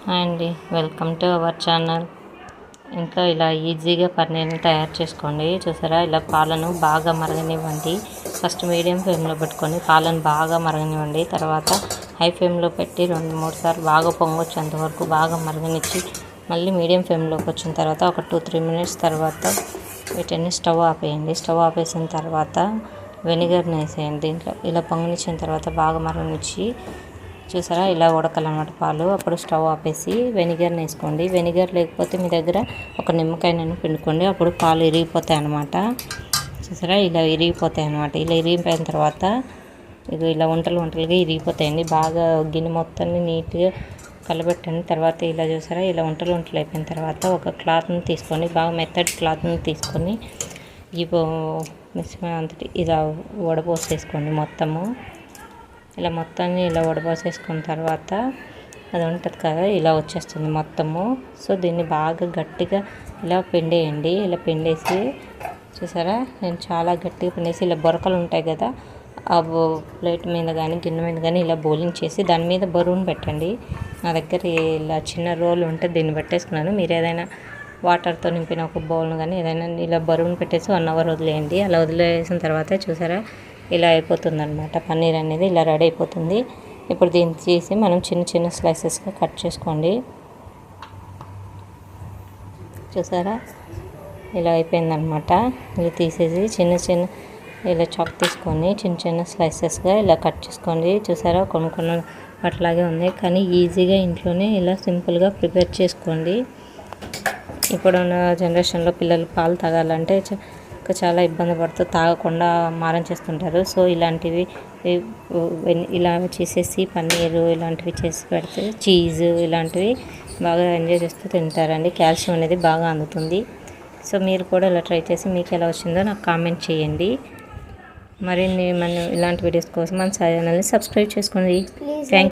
Hi అండి, welcome to our channel. ఇంట్లో ఇలా ఈజీగా పన్నీర్ని తయారు చేసుకోండి. చూసారా, ఇలా పాలను బాగా మరగనివ్వండి. ఫస్ట్ మీడియం ఫ్లేమ్లో పెట్టుకొని పాలను బాగా మరగనివ్వండి. తర్వాత హై ఫ్లేమ్లో పెట్టి 2-3 సార్లు బాగా పొంగొచ్చేంత వరకు బాగా మరగనిచ్చి మళ్ళీ మీడియం ఫ్లేమ్లోకి వచ్చిన తర్వాత ఒక 2-3 మినిట్స్ తర్వాత వీటిని స్టవ్ ఆపేయండి. స్టవ్ ఆపేసిన తర్వాత వెనిగర్ని వేసేయండి. దీంట్లో ఇలా పొంగనిచ్చిన తర్వాత బాగా మరగనిచ్చి చూసారా, ఇలా ఉడకాలన్నమాట పాలు. అప్పుడు స్టవ్ ఆపేసి వెనిగర్ని వేసుకోండి. వెనిగర్ లేకపోతే మీ దగ్గర ఒక నిమ్మకాయను పిండుకోండి. అప్పుడు పాలు ఇరిగిపోతాయి అన్నమాట. చూసారా, ఇలా ఇరిగిపోతాయి అన్నమాట. ఇలా ఇరిగిపోయిన తర్వాత ఇది ఇలా వంటలుగా ఇరిగిపోతాయండి. బాగా గిన్నె మొత్తాన్ని నీట్గా కలబెట్టండి. తర్వాత ఇలా చూసారా, ఇలా వంటలు అయిపోయిన తర్వాత ఒక క్లాత్ని తీసుకొని, బాగా మెత్తటి క్లాత్ని తీసుకొని ఈ మిశ్రమం అంతటి ఇలా వడపోసేసుకోండి మొత్తము. ఇలా మొత్తాన్ని ఇలా వడపోసేసుకున్న తర్వాత అది ఉంటుంది కదా, ఇలా వచ్చేస్తుంది మొత్తము. సో దీన్ని బాగా గట్టిగా ఇలా పిండేయండి. ఇలా పిండేసి చూసారా, నేను చాలా గట్టిగా పిండేసి ఇలా బొరకలు ఉంటాయి కదా, ఆ ప్లేట్ మీద కానీ గిన్నె మీద కానీ ఇలా బౌలింగ్ చేసి దాని మీద బరువును పెట్టండి. నా దగ్గర ఇలా చిన్న రోల్ ఉంటే దీన్ని పెట్టేసుకున్నాను. మీరు ఏదైనా వాటర్తో నింపిన ఒక బౌల్ను కానీ ఏదైనా ఇలా బరువును పెట్టేసి 1 అవర్ వదిలేయండి. అలా వదిలేసిన తర్వాత చూసారా, ఇలా అయిపోతుంది అనమాట. పన్నీర్ అనేది ఇలా రెడీ అయిపోతుంది. ఇప్పుడు దీన్ని తీసి మనం చిన్న స్లైసెస్గా కట్ చేసుకోండి. చూసారా, ఇలా అయిపోయిందనమాట. ఇలా తీసేసి చిన్న ఇలా చాక్ తీసుకొని చిన్న స్లైసెస్గా ఇలా కట్ చేసుకోండి. చూసారా, కొన్ని అట్లాగే ఉంది, కానీ ఈజీగా ఇంట్లోనే ఇలా సింపుల్గా ప్రిపేర్ చేసుకోండి. ఇప్పుడున్న జనరేషన్లో పిల్లలు పాలు తాగాలంటే చాలా ఇబ్బంది పడుతూ తాగకుండా మారం చేస్తుంటారు. సో ఇలాంటివి ఇలా చేసేసి పన్నీరు ఇలాంటివి చేసి పెడితే, చీజ్ ఇలాంటివి బాగా ఎంజాయ్ చేస్తూ తింటారండి. కాల్షియం అనేది బాగా అందుతుంది. సో మీరు కూడా ఇలా ట్రై చేసి మీకు ఎలా వచ్చిందో నాకు కామెంట్ చేయండి. మరిన్ని ఇలాంటి వీడియోస్ కోసం మన ఛానల్ని సబ్స్క్రైబ్ చేసుకోండి. థ్యాంక్